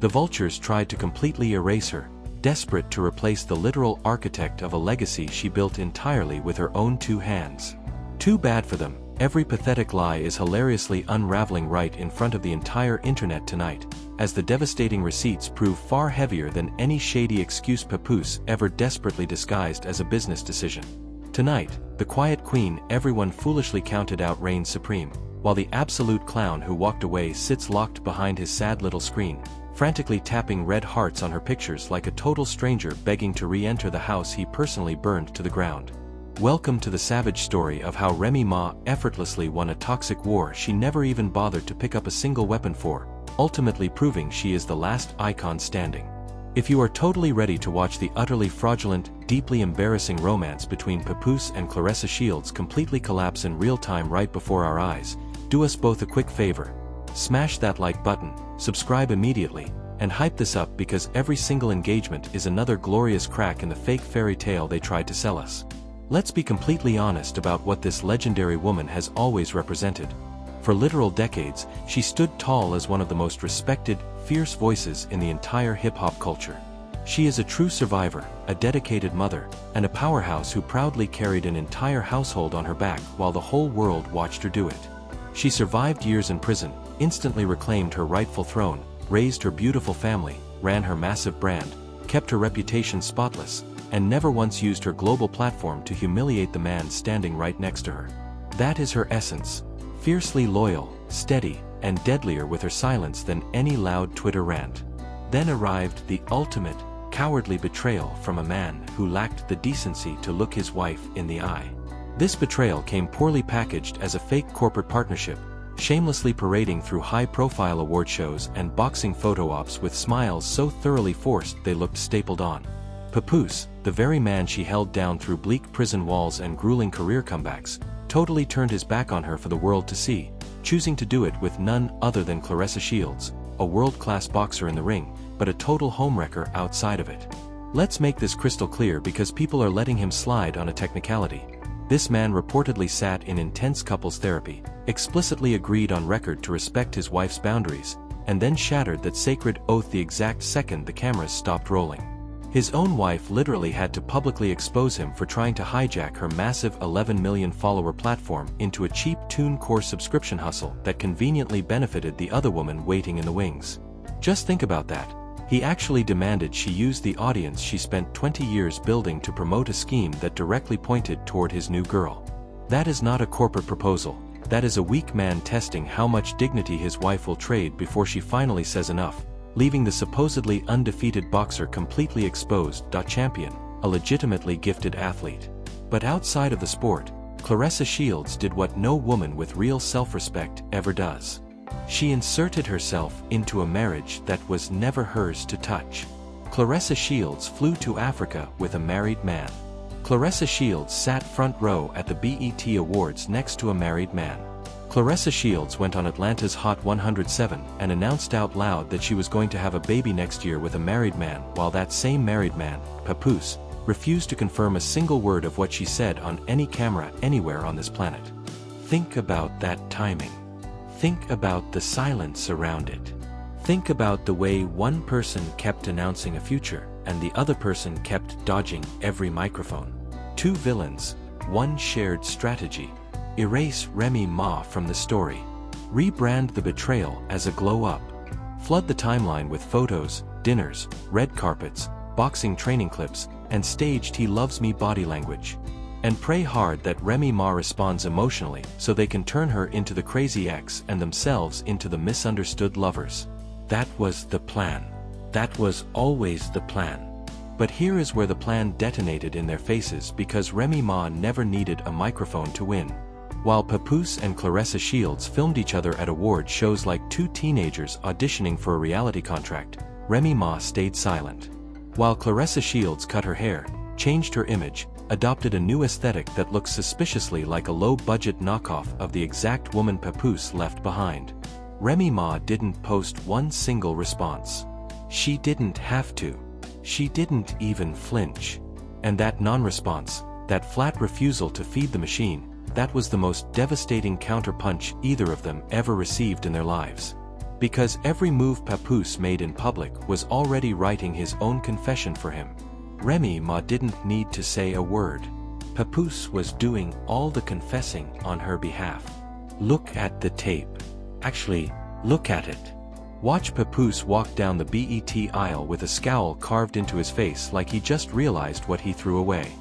The vultures tried to completely erase her, desperate to replace the literal architect of a legacy she built entirely with her own two hands. Too bad for them, every pathetic lie is hilariously unraveling right in front of the entire internet tonight, as the devastating receipts prove far heavier than any shady excuse Papoose ever desperately disguised as a business decision. Tonight, the quiet queen everyone foolishly counted out reigns supreme, while the absolute clown who walked away sits locked behind his sad little screen, frantically tapping red hearts on her pictures like a total stranger begging to re-enter the house he personally burned to the ground. Welcome to the savage story of how Remy Ma effortlessly won a toxic war she never even bothered to pick up a single weapon for, ultimately proving she is the last icon standing. If you are totally ready to watch the utterly fraudulent, deeply embarrassing romance between Papoose and Claressa Shields completely collapse in real time right before our eyes, do us both a quick favor. Smash that like button, subscribe immediately, and hype this up because every single engagement is another glorious crack in the fake fairy tale they tried to sell us. Let's be completely honest about what this legendary woman has always represented. For literal decades, she stood tall as one of the most respected, fierce voices in the entire hip-hop culture. She is a true survivor, a dedicated mother, and a powerhouse who proudly carried an entire household on her back while the whole world watched her do it. She survived years in prison, instantly reclaimed her rightful throne, raised her beautiful family, ran her massive brand, kept her reputation spotless, and never once used her global platform to humiliate the man standing right next to her. That is her essence. Fiercely loyal, steady, and deadlier with her silence than any loud Twitter rant. Then arrived the ultimate, cowardly betrayal from a man who lacked the decency to look his wife in the eye. This betrayal came poorly packaged as a fake corporate partnership, shamelessly parading through high-profile award shows and boxing photo ops with smiles so thoroughly forced they looked stapled on. Papoose, the very man she held down through bleak prison walls and grueling career comebacks, totally turned his back on her for the world to see, choosing to do it with none other than Claressa Shields, a world-class boxer in the ring, but a total homewrecker outside of it. Let's make this crystal clear because people are letting him slide on a technicality. This man reportedly sat in intense couples therapy, explicitly agreed on record to respect his wife's boundaries, and then shattered that sacred oath the exact second the cameras stopped rolling. His own wife literally had to publicly expose him for trying to hijack her massive 11 million follower platform into a cheap TuneCore subscription hustle that conveniently benefited the other woman waiting in the wings. Just think about that. He actually demanded she use the audience she spent 20 years building to promote a scheme that directly pointed toward his new girl. That is not a corporate proposal, that is a weak man testing how much dignity his wife will trade before she finally says enough, leaving the supposedly undefeated boxer completely exposed. Champion, a legitimately gifted athlete. But outside of the sport, Claressa Shields did what no woman with real self-respect ever does. She inserted herself into a marriage that was never hers to touch. Claressa Shields flew to Africa with a married man. Claressa Shields sat front row at the BET Awards next to a married man. Claressa Shields went on Atlanta's Hot 107 and announced out loud that she was going to have a baby next year with a married man, while that same married man, Papoose, refused to confirm a single word of what she said on any camera anywhere on this planet. Think about that timing. Think about the silence around it. Think about the way one person kept announcing a future, and the other person kept dodging every microphone. Two villains, one shared strategy. Erase Remy Ma from the story. Rebrand the betrayal as a glow-up. Flood the timeline with photos, dinners, red carpets, boxing training clips, and staged "he loves me" body language. And pray hard that Remy Ma responds emotionally so they can turn her into the crazy ex and themselves into the misunderstood lovers. That was the plan. That was always the plan. But here is where the plan detonated in their faces because Remy Ma never needed a microphone to win. While Papoose and Claressa Shields filmed each other at award shows like two teenagers auditioning for a reality contract, Remy Ma stayed silent. While Claressa Shields cut her hair, changed her image, adopted a new aesthetic that looks suspiciously like a low-budget knockoff of the exact woman Papoose left behind, Remy Ma didn't post one single response. She didn't have to. She didn't even flinch. And that non-response, that flat refusal to feed the machine, that was the most devastating counterpunch either of them ever received in their lives. Because every move Papoose made in public was already writing his own confession for him. Remy Ma didn't need to say a word. Papoose was doing all the confessing on her behalf. Look at the tape. Actually, look at it. Watch Papoose walk down the BET aisle with a scowl carved into his face like he just realized what he threw away.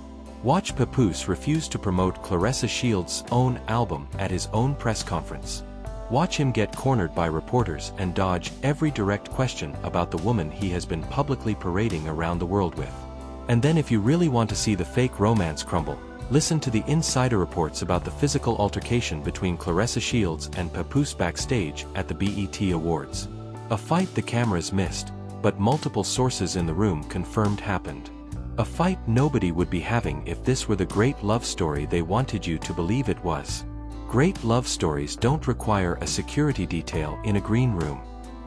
Watch Papoose refuse to promote Claressa Shields' own album at his own press conference. Watch him get cornered by reporters and dodge every direct question about the woman he has been publicly parading around the world with. And then if you really want to see the fake romance crumble, listen to the insider reports about the physical altercation between Claressa Shields and Papoose backstage at the BET Awards. A fight the cameras missed, but multiple sources in the room confirmed happened. A fight nobody would be having if this were the great love story they wanted you to believe it was. Great love stories don't require a security detail in a green room.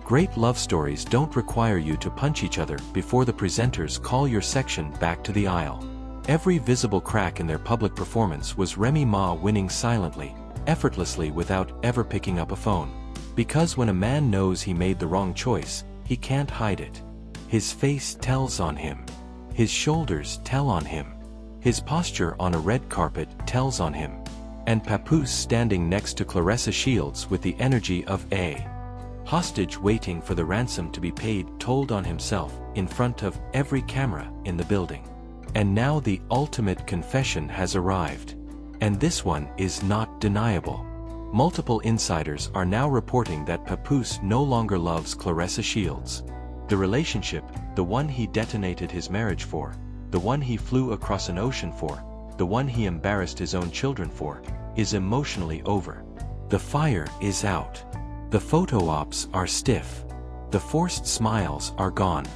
Great love stories don't require you to punch each other before the presenters call your section back to the aisle. Every visible crack in their public performance was Remy Ma winning silently, effortlessly without ever picking up a phone. Because when a man knows he made the wrong choice, he can't hide it. His face tells on him. His shoulders tell on him. His posture on a red carpet tells on him. And Papoose standing next to Claressa Shields with the energy of a hostage waiting for the ransom to be paid told on himself in front of every camera in the building. And now the ultimate confession has arrived. And this one is not deniable. Multiple insiders are now reporting that Papoose no longer loves Claressa Shields. The relationship, the one he detonated his marriage for, the one he flew across an ocean for, the one he embarrassed his own children for, is emotionally over. The fire is out. The photo ops are stiff. The forced smiles are gone.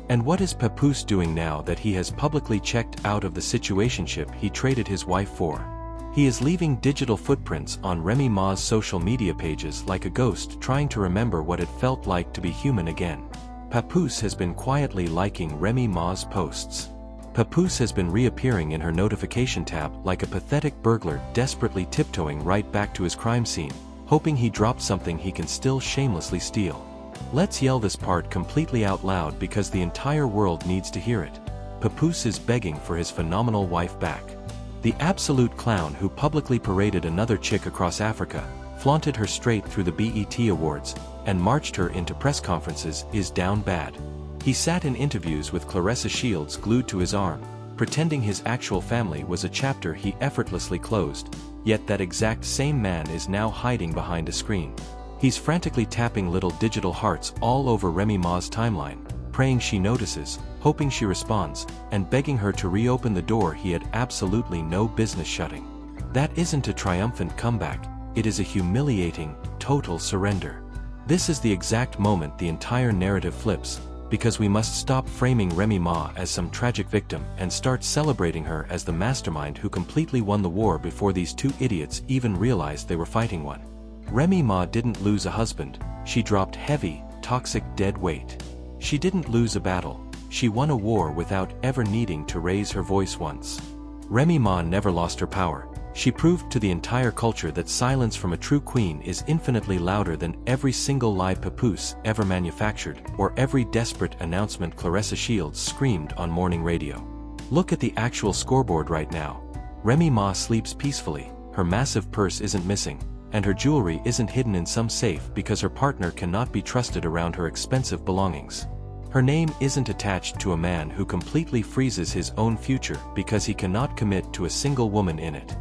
And what is Papoose doing now that he has publicly checked out of the situationship he traded his wife for? He is leaving digital footprints on Remy Ma's social media pages like a ghost trying to remember what it felt like to be human again. Papoose has been quietly liking Remy Ma's posts. Papoose has been reappearing in her notification tab like a pathetic burglar desperately tiptoeing right back to his crime scene, hoping he dropped something he can still shamelessly steal. Let's yell this part completely out loud because the entire world needs to hear it. Papoose is begging for his phenomenal wife back. The absolute clown who publicly paraded another chick across Africa, flaunted her straight through the BET Awards, and marched her into press conferences is down bad. He sat in interviews with Claressa Shields glued to his arm, pretending his actual family was a chapter he effortlessly closed, yet that exact same man is now hiding behind a screen. He's frantically tapping little digital hearts all over Remy Ma's timeline, praying she notices, hoping she responds, and begging her to reopen the door he had absolutely no business shutting. That isn't a triumphant comeback, it is a humiliating, total surrender. This is the exact moment the entire narrative flips, because we must stop framing Remy Ma as some tragic victim and start celebrating her as the mastermind who completely won the war before these two idiots even realized they were fighting one. Remy Ma didn't lose a husband, she dropped heavy, toxic dead weight. She didn't lose a battle, she won a war without ever needing to raise her voice once. Remy Ma never lost her power. She proved to the entire culture that silence from a true queen is infinitely louder than every single lie Papoose ever manufactured or every desperate announcement Claressa Shields screamed on morning radio. Look at the actual scoreboard right now. Remy Ma sleeps peacefully, her massive purse isn't missing, and her jewelry isn't hidden in some safe because her partner cannot be trusted around her expensive belongings. Her name isn't attached to a man who completely freezes his own future because he cannot commit to a single woman in it.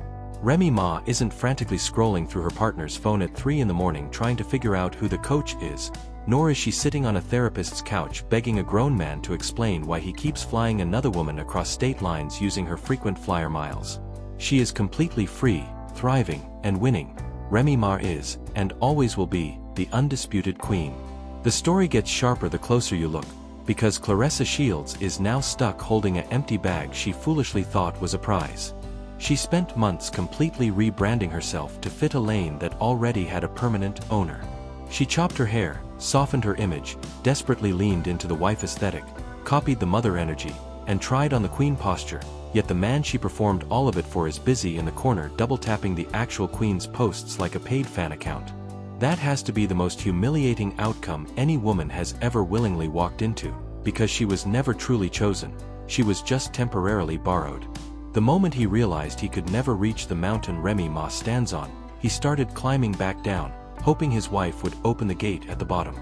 Remy Ma isn't frantically scrolling through her partner's phone at 3 in the morning trying to figure out who the coach is, nor is she sitting on a therapist's couch begging a grown man to explain why he keeps flying another woman across state lines using her frequent flyer miles. She is completely free, thriving, and winning. Remy Ma is, and always will be, the undisputed queen. The story gets sharper the closer you look, because Claressa Shields is now stuck holding an empty bag she foolishly thought was a prize. She spent months completely rebranding herself to fit a lane that already had a permanent owner. She chopped her hair, softened her image, desperately leaned into the wife aesthetic, copied the mother energy, and tried on the queen posture, yet the man she performed all of it for is busy in the corner double-tapping the actual queen's posts like a paid fan account. That has to be the most humiliating outcome any woman has ever willingly walked into, because she was never truly chosen, she was just temporarily borrowed. The moment he realized he could never reach the mountain Remy Ma stands on, he started climbing back down, hoping his wife would open the gate at the bottom.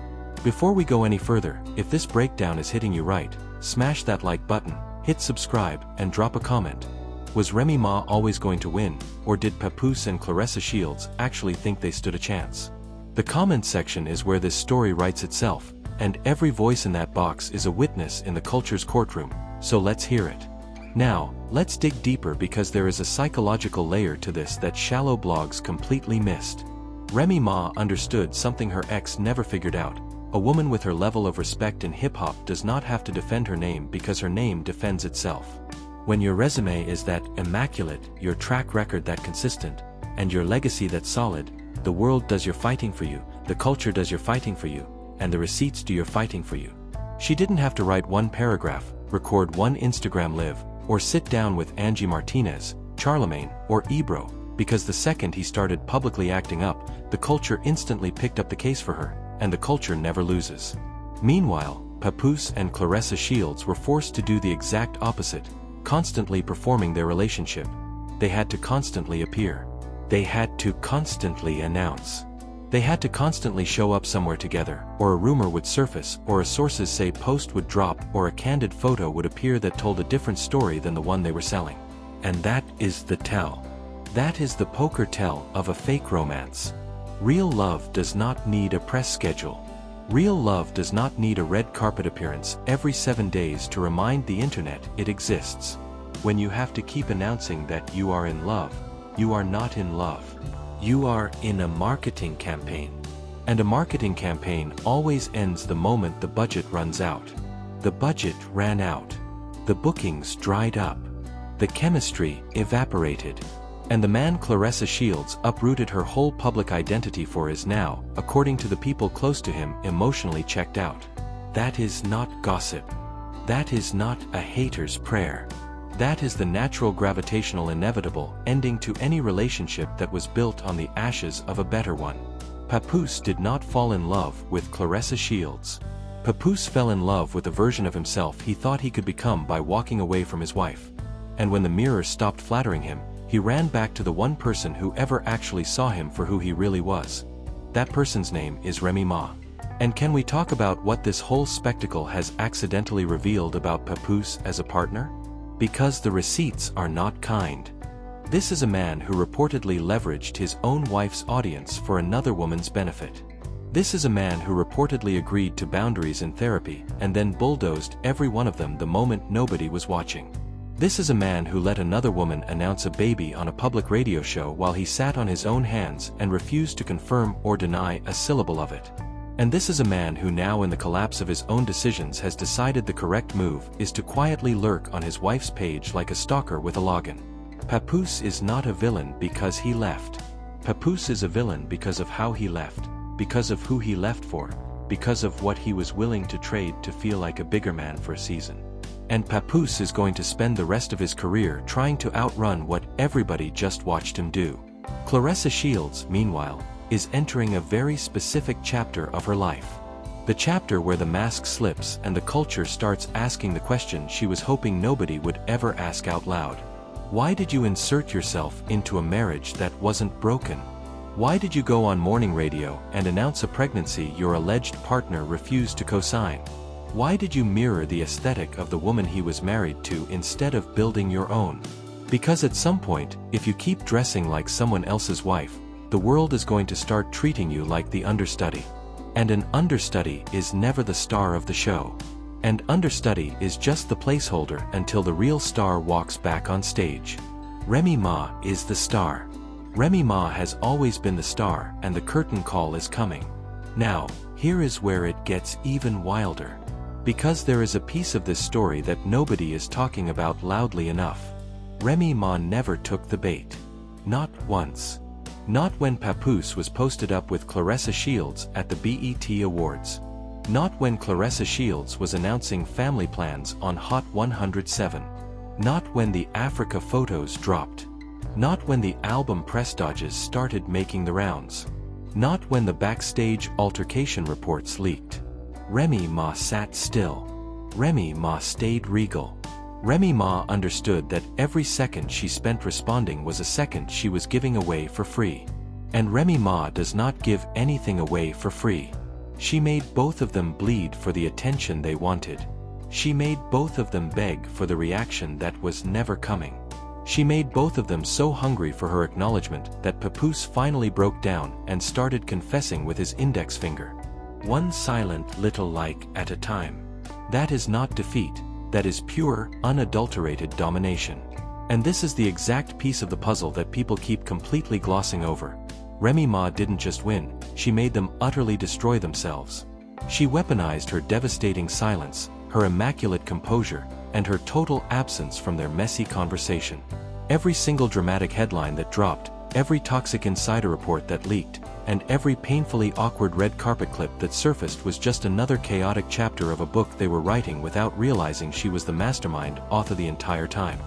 Before we go any further, if this breakdown is hitting you right, smash that like button, hit subscribe, and drop a comment. Was Remy Ma always going to win, or did Papoose and Claressa Shields actually think they stood a chance? The comment section is where this story writes itself, and every voice in that box is a witness in the culture's courtroom, so let's hear it. Now, let's dig deeper because there is a psychological layer to this that shallow blogs completely missed. Remy Ma understood something her ex never figured out. A woman with her level of respect in hip-hop does not have to defend her name because her name defends itself. When your resume is that immaculate, your track record that consistent, and your legacy that solid, the world does your fighting for you, the culture does your fighting for you, and the receipts do your fighting for you. She didn't have to write one paragraph, record one Instagram live, or sit down with Angie Martinez, Charlemagne, or Ebro, because the second he started publicly acting up, the culture instantly picked up the case for her, and the culture never loses. Meanwhile, Papoose and Claressa Shields were forced to do the exact opposite, constantly performing their relationship. They had to constantly appear. They had to constantly announce. They had to constantly show up somewhere together, or a rumor would surface, or a sources say post would drop, or a candid photo would appear that told a different story than the one they were selling. And that is the tell. That is the poker tell of a fake romance. Real love does not need a press schedule. Real love does not need a red carpet appearance every 7 days to remind the internet it exists. When you have to keep announcing that you are in love, you are not in love. You are in a marketing campaign. And a marketing campaign always ends the moment the budget runs out. The budget ran out. The bookings dried up. The chemistry evaporated. And the man Claressa Shields uprooted her whole public identity for is now, according to the people close to him, emotionally checked out. That is not gossip. That is not a hater's prayer. That is the natural gravitational inevitable ending to any relationship that was built on the ashes of a better one. Papoose did not fall in love with Claressa Shields. Papoose fell in love with a version of himself he thought he could become by walking away from his wife. And when the mirror stopped flattering him, he ran back to the one person who ever actually saw him for who he really was. That person's name is Remy Ma. And can we talk about what this whole spectacle has accidentally revealed about Papoose as a partner? Because the receipts are not kind. This is a man who reportedly leveraged his own wife's audience for another woman's benefit. This is a man who reportedly agreed to boundaries in therapy and then bulldozed every one of them the moment nobody was watching. This is a man who let another woman announce a baby on a public radio show while he sat on his own hands and refused to confirm or deny a syllable of it. And this is a man who now in the collapse of his own decisions has decided the correct move is to quietly lurk on his wife's page like a stalker with a login. Papoose is not a villain because he left. Papoose is a villain because of how he left, because of who he left for, because of what he was willing to trade to feel like a bigger man for a season. And Papoose is going to spend the rest of his career trying to outrun what everybody just watched him do. Claressa Shields, meanwhile, is entering a very specific chapter of her life. The chapter where the mask slips and the culture starts asking the question she was hoping nobody would ever ask out loud. Why did you insert yourself into a marriage that wasn't broken? Why did you go on morning radio and announce a pregnancy your alleged partner refused to co-sign? Why did you mirror the aesthetic of the woman he was married to instead of building your own? Because at some point, if you keep dressing like someone else's wife, the world is going to start treating you like the understudy. And an understudy is never the star of the show. And understudy is just the placeholder until the real star walks back on stage. Remy Ma is the star. Remy Ma has always been the star, and the curtain call is coming. Now, here is where it gets even wilder. Because there is a piece of this story that nobody is talking about loudly enough. Remy Ma never took the bait. Not once. Not when Papoose was posted up with Claressa Shields at the BET Awards. Not when Claressa Shields was announcing family plans on Hot 107. Not when the Africa photos dropped. Not when the album press dodges started making the rounds. Not when the backstage altercation reports leaked. Remy Ma sat still. Remy Ma stayed regal. Remy Ma understood that every second she spent responding was a second she was giving away for free. And Remy Ma does not give anything away for free. She made both of them bleed for the attention they wanted. She made both of them beg for the reaction that was never coming. She made both of them so hungry for her acknowledgement that Papoose finally broke down and started confessing with his index finger. One silent little like at a time. That is not defeat, that is pure, unadulterated domination. And this is the exact piece of the puzzle that people keep completely glossing over. Remy Ma didn't just win, she made them utterly destroy themselves. She weaponized her devastating silence, her immaculate composure, and her total absence from their messy conversation. Every single dramatic headline that dropped, every toxic insider report that leaked, and every painfully awkward red carpet clip that surfaced was just another chaotic chapter of a book they were writing without realizing she was the mastermind author the entire time.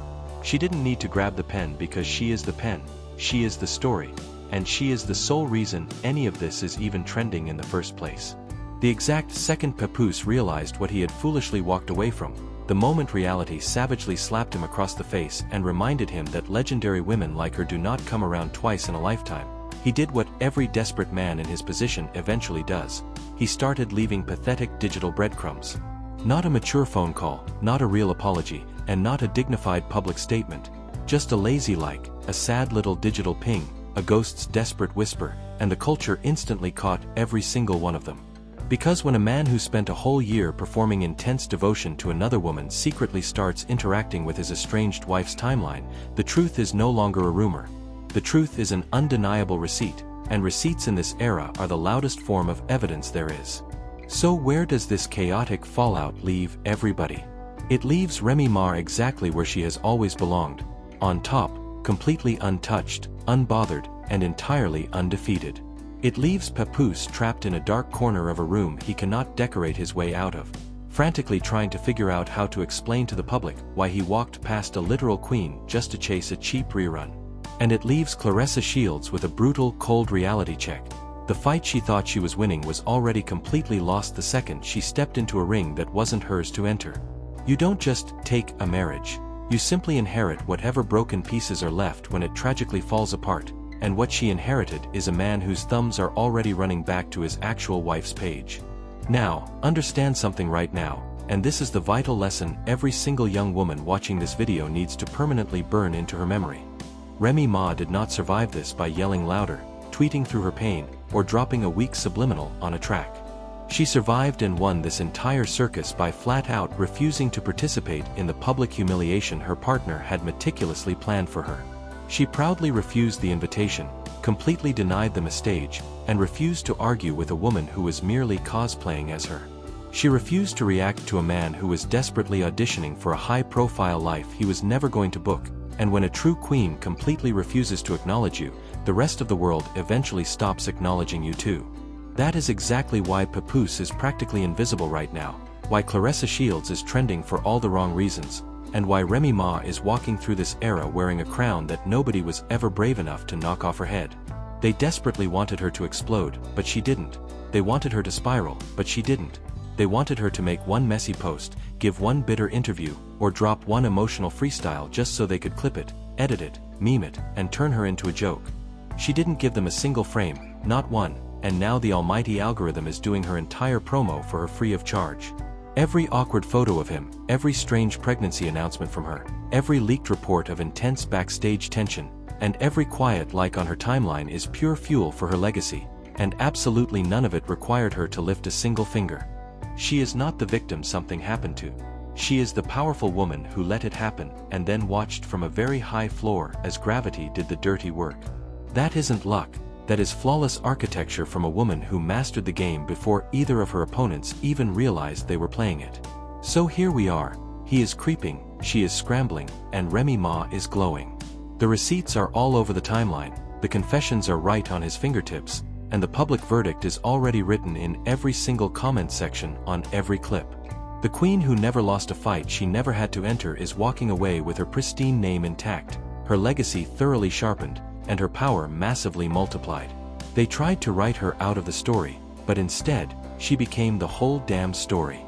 She didn't need to grab the pen because she is the pen, she is the story, and she is the sole reason any of this is even trending in the first place. The exact second Papoose realized what he had foolishly walked away from, the moment reality savagely slapped him across the face and reminded him that legendary women like her do not come around twice in a lifetime, he did what every desperate man in his position eventually does. He started leaving pathetic digital breadcrumbs. Not a mature phone call, not a real apology, and not a dignified public statement. Just a lazy like, a sad little digital ping, a ghost's desperate whisper, and the culture instantly caught every single one of them. Because when a man who spent a whole year performing intense devotion to another woman secretly starts interacting with his estranged wife's timeline, the truth is no longer a rumor. The truth is an undeniable receipt, and receipts in this era are the loudest form of evidence there is. So where does this chaotic fallout leave everybody? It leaves Remy Ma exactly where she has always belonged, on top, completely untouched, unbothered, and entirely undefeated. It leaves Papoose trapped in a dark corner of a room he cannot decorate his way out of, frantically trying to figure out how to explain to the public why he walked past a literal queen just to chase a cheap rerun. And it leaves Claressa Shields with a brutal, cold reality check. The fight she thought she was winning was already completely lost the second she stepped into a ring that wasn't hers to enter. You don't just take a marriage. You simply inherit whatever broken pieces are left when it tragically falls apart. And what she inherited is a man whose thumbs are already running back to his actual wife's page. Now, understand something right now, and this is the vital lesson every single young woman watching this video needs to permanently burn into her memory. Remy Ma did not survive this by yelling louder, tweeting through her pain, or dropping a weak subliminal on a track. She survived and won this entire circus by flat out refusing to participate in the public humiliation her partner had meticulously planned for her. She proudly refused the invitation, completely denied them a stage, and refused to argue with a woman who was merely cosplaying as her. She refused to react to a man who was desperately auditioning for a high-profile life he was never going to book, and when a true queen completely refuses to acknowledge you, the rest of the world eventually stops acknowledging you too. That is exactly why Papoose is practically invisible right now, why Claressa Shields is trending for all the wrong reasons, and why Remy Ma is walking through this era wearing a crown that nobody was ever brave enough to knock off her head. They desperately wanted her to explode, but she didn't. They wanted her to spiral, but she didn't. They wanted her to make one messy post, give one bitter interview, or drop one emotional freestyle just so they could clip it, edit it, meme it, and turn her into a joke. She didn't give them a single frame, not one, and now the almighty algorithm is doing her entire promo for her free of charge. Every awkward photo of him, every strange pregnancy announcement from her, every leaked report of intense backstage tension, and every quiet like on her timeline is pure fuel for her legacy, and absolutely none of it required her to lift a single finger. She is not the victim something happened to. She is the powerful woman who let it happen and then watched from a very high floor as gravity did the dirty work. That isn't luck. That is flawless architecture from a woman who mastered the game before either of her opponents even realized they were playing it. So here we are, he is creeping, she is scrambling, and Remy Ma is glowing. The receipts are all over the timeline, the confessions are right on his fingertips, and the public verdict is already written in every single comment section on every clip. The queen who never lost a fight she never had to enter is walking away with her pristine name intact, her legacy thoroughly sharpened, and her power massively multiplied. They tried to write her out of the story, but instead, she became the whole damn story.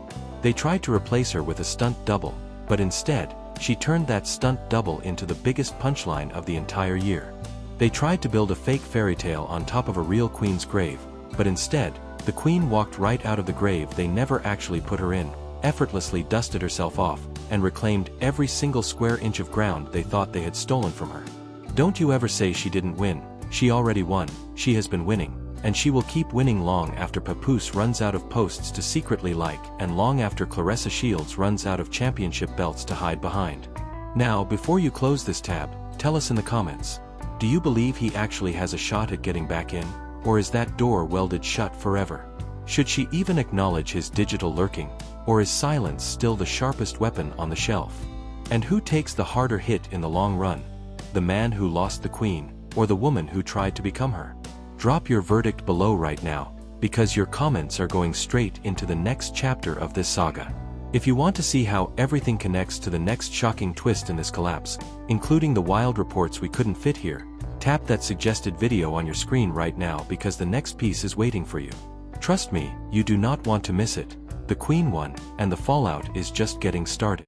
They tried to replace her with a stunt double, but instead, she turned that stunt double into the biggest punchline of the entire year. They tried to build a fake fairy tale on top of a real queen's grave, but instead, the queen walked right out of the grave they never actually put her in, effortlessly dusted herself off, and reclaimed every single square inch of ground they thought they had stolen from her. Don't you ever say she didn't win. She already won, she has been winning, and she will keep winning long after Papoose runs out of posts to secretly like and long after Claressa Shields runs out of championship belts to hide behind. Now, before you close this tab, tell us in the comments. Do you believe he actually has a shot at getting back in, or is that door welded shut forever? Should she even acknowledge his digital lurking, or is silence still the sharpest weapon on the shelf? And who takes the harder hit in the long run? The man who lost the queen, or the woman who tried to become her? Drop your verdict below right now, because your comments are going straight into the next chapter of this saga. If you want to see how everything connects to the next shocking twist in this collapse, including the wild reports we couldn't fit here, tap that suggested video on your screen right now because the next piece is waiting for you. Trust me, you do not want to miss it. The queen won, and the fallout is just getting started.